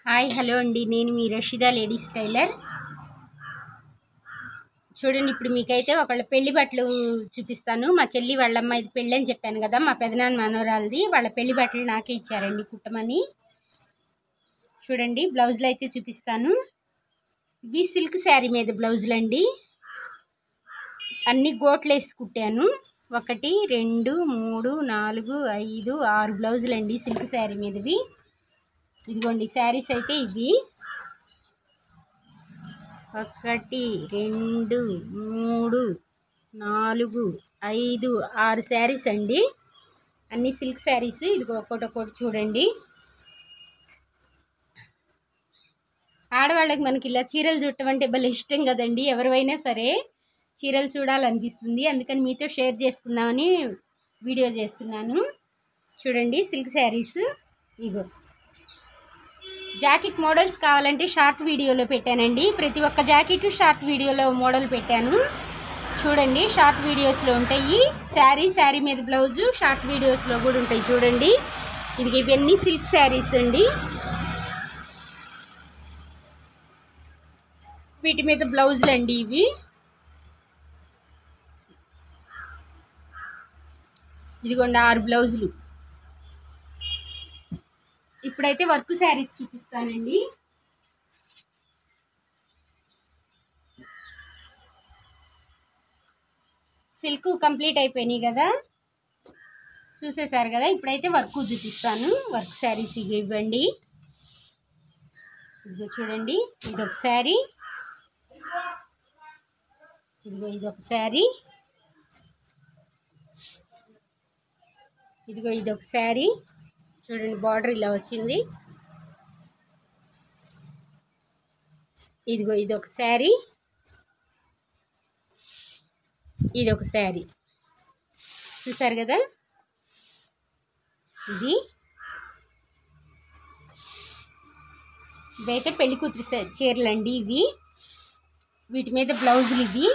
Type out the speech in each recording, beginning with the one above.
Hi hello అండి, నేను మీ Rasheeda ladies tailor. చూడండి, ఇప్పుడు మీకైతే ఒకళ్ళ పెళ్లి బట్టలు చూపిస్తాను. మా చెల్లి వాళ్ళ అమ్మాయిది పెళ్ళి అని చెప్పాను కదా, మా పెదనాన్న మనవరాలది. వాళ్ళ పెళ్లి బట్టలు నాకే ఇచ్చారండి కుట్టమని. చూడండి, బ్లౌజులు అయితే చూపిస్తాను. ఇవి సిల్క్ శారీ మీద బ్లౌజులు అండి. అన్ని గోట్లు వేసి కుట్టాను. 1 2 3 4 5 6 బ్లౌజులు అండి సిల్క్ శారీ మీదవి. ఇదిగోండి శారీస్ అయితే ఇవి 1 2 3 4 5 6 శారీస్ అండి. అన్ని సిల్క్ శారీస్. ఇదిగో ఒక్కొక్కటి చూడండి. ఆడవాళ్ళకి మనకి ఇలా చీరలు చుట్టం అంటే భలే ఇష్టం కదండి. ఎవరైనా సరే చీరలు చూడాలనిపిస్తుంది. అందుకని మీతో షేర్ చేసుకుందామని వీడియో చేస్తున్నాను. చూడండి సిల్క్ శారీస్. ఇగో జాకెట్ మోడల్స్ కావాలంటే షార్ట్ వీడియోలో పెట్టానండి. ప్రతి ఒక్క జాకెట్ షార్ట్ వీడియోలో మోడల్ పెట్టాను. చూడండి, షార్ట్ వీడియోస్లో ఉంటాయి. శారీ మీద బ్లౌజు షార్ట్ వీడియోస్లో కూడా ఉంటాయి. చూడండి, ఇవన్నీ సిల్క్ శారీస్ అండి. వీటి మీద బ్లౌజులు అండి ఇవి. ఇదిగోండి 6 బ్లౌజులు. ఇప్పుడైతే వర్క్ శారీస్ చూపిస్తానండి. సిల్క్ కంప్లీట్ అయిపోయినాయి కదా, చూసేసారు కదా. ఇప్పుడైతే వర్క్ చూపిస్తాను. వర్క్ శారీస్ ఇవ్వండి. ఇదిగో చూడండి, ఇదొక శారీ. ఇదిగో ఇదొక శారీ. ఇదిగో ఇదొక శారీ. చూడండి, బార్డర్ ఇలా వచ్చింది. ఇదిగో ఇదొక శారీ. ఇదొక శారీ. చూసారు కదా. ఇవైతే పెళ్లి కూతురు చీరలు అండి ఇవి. వీటి మీద బ్లౌజులు ఇవి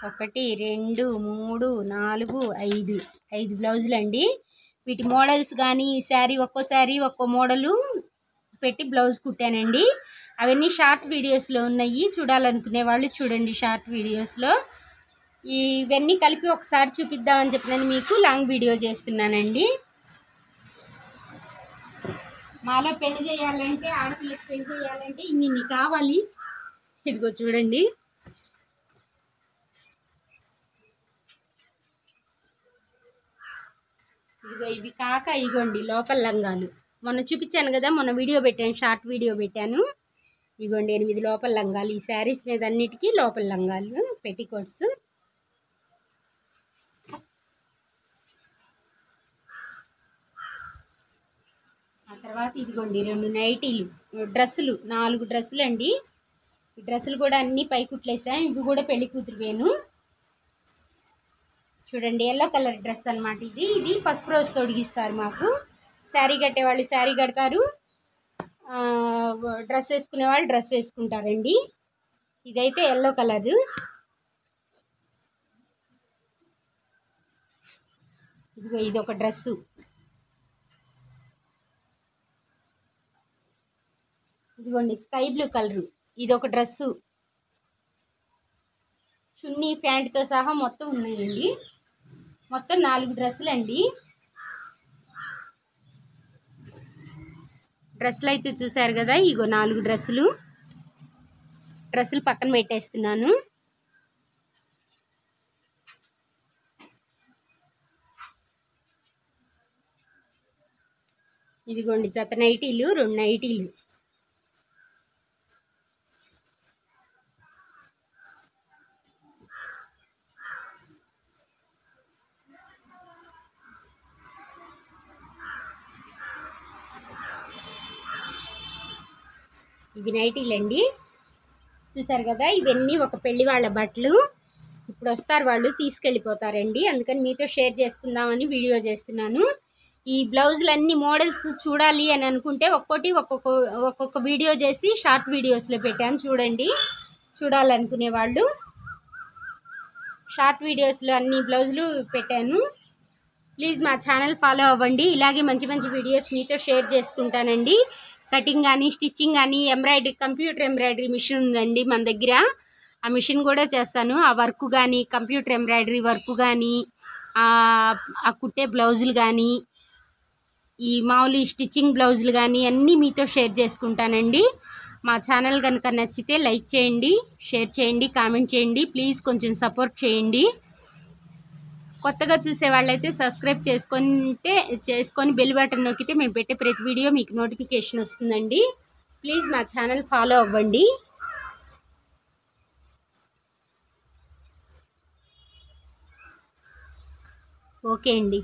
1 2 3 4 5 బ్లౌజులు అండి. వీటి మోడల్స్ కానీ శారీ ఒక్కో మోడలు పెట్టి బ్లౌజ్ కుట్టానండి. అవన్నీ షార్ట్ వీడియోస్లో ఉన్నాయి. చూడాలనుకునే వాళ్ళు చూడండి షార్ట్ వీడియోస్లో. ఇవన్నీ కలిపి ఒకసారి చూపిద్దామని చెప్పినాను మీకు లాంగ్ వీడియో చేస్తున్నానండి. మాలో పెళ్లి చేయాలంటే, ఆడపిల్లకి పెళ్లి చేయాలంటే ఇన్ని కావాలి. ఇదిగో చూడండి, ఇదిగో ఇవి కాక ఇగోండి లోపల లంగాలు. మొన్న చూపించాను కదా, మొన్న వీడియో పెట్టాను, షార్ట్ వీడియో పెట్టాను. ఇగోండి 8 లోపల లంగాలు. ఈ శారీస్ మీద అన్నిటికీ లోపల లంగాలు, పెట్టికోట్స్. ఆ తర్వాత ఇదిగోండి 2 నైటీలు, డ్రెస్సులు, 4 డ్రెస్సులు అండి. ఈ డ్రెస్సులు కూడా అన్నీ పై కుట్లేసాను. ఇవి కూడా పెళ్లి కూతురువేను. చూడండి, ఎల్లో కలర్ డ్రెస్ అనమాట ఇది పసుపు రోజు తొడిగిస్తారు మాకు. శారీ కట్టేవాళ్ళు శారీ కడతారు, డ్రెస్ వేసుకునే వాళ్ళు డ్రెస్ వేసుకుంటారండి. ఇదైతే ఎల్లో కలర్. ఇదిగో ఇదొక డ్రెస్సు. ఇదిగోండి స్కై బ్లూ కలరు. ఇదొక డ్రెస్సు, చున్నీ ప్యాంటుతో సహా మొత్తం ఉన్నాయండి. మొత్తం 4 డ్రెస్సులు అండి. డ్రెస్సులు అయితే చూసారు కదా. ఇగో 4 డ్రెస్సులు పక్కన పెట్టేస్తున్నాను. ఇదిగోండి జత నైటీలు, 2 నైటీలు. ఇవి నైటీలు అండి. చూసారు కదా, ఇవన్నీ ఒక పెళ్లి వాళ్ళ బట్టలు. ఇప్పుడు వస్తారు వాళ్ళు, తీసుకెళ్ళిపోతారండి. అందుకని మీతో షేర్ చేసుకుందామని వీడియో చేస్తున్నాను. ఈ బ్లౌజులు అన్ని మోడల్స్ చూడాలి అని అనుకుంటే ఒక్కొక్క వీడియో చేసి షార్ట్ వీడియోస్లో పెట్టాను. చూడండి, చూడాలనుకునే వాళ్ళు షార్ట్ వీడియోస్లో అన్ని బ్లౌజులు పెట్టాను. ప్లీజ్ మా ఛానల్ ఫాలో అవ్వండి. ఇలాగే మంచి వీడియోస్ మీతో షేర్ చేసుకుంటానండి. కటింగ్ కానీ స్టిచ్చింగ్ కానీ ఎంబ్రాయిడరీ కంప్యూటర్ ఎంబ్రాయిడరీ మిషన్ ఉందండి మన దగ్గర. ఆ మిషన్ కూడా చేస్తాను. ఆ వర్క్ కానీ కంప్యూటర్ ఎంబ్రాయిడరీ వర్క్ కానీ ఆ కుట్టే బ్లౌజులు కానీ ఈ మామూలు స్టిచ్చింగ్ బ్లౌజులు కానీ అన్నీ మీతో షేర్ చేసుకుంటానండి. మా ఛానల్ కనుక నచ్చితే లైక్ చేయండి, షేర్ చేయండి, కామెంట్ చేయండి. ప్లీజ్ కొంచెం సపోర్ట్ చేయండి. కొత్తగా చూసే వాళ్ళైతే సబ్స్క్రైబ్ చేసుకొని బెల్ బటన్ నొక్కితే మేము పెట్టే ప్రతి వీడియో మీకు నోటిఫికేషన్ వస్తుందండి. ప్లీజ్ మా ఛానల్ ఫాలో అవ్వండి. ఓకే అండి.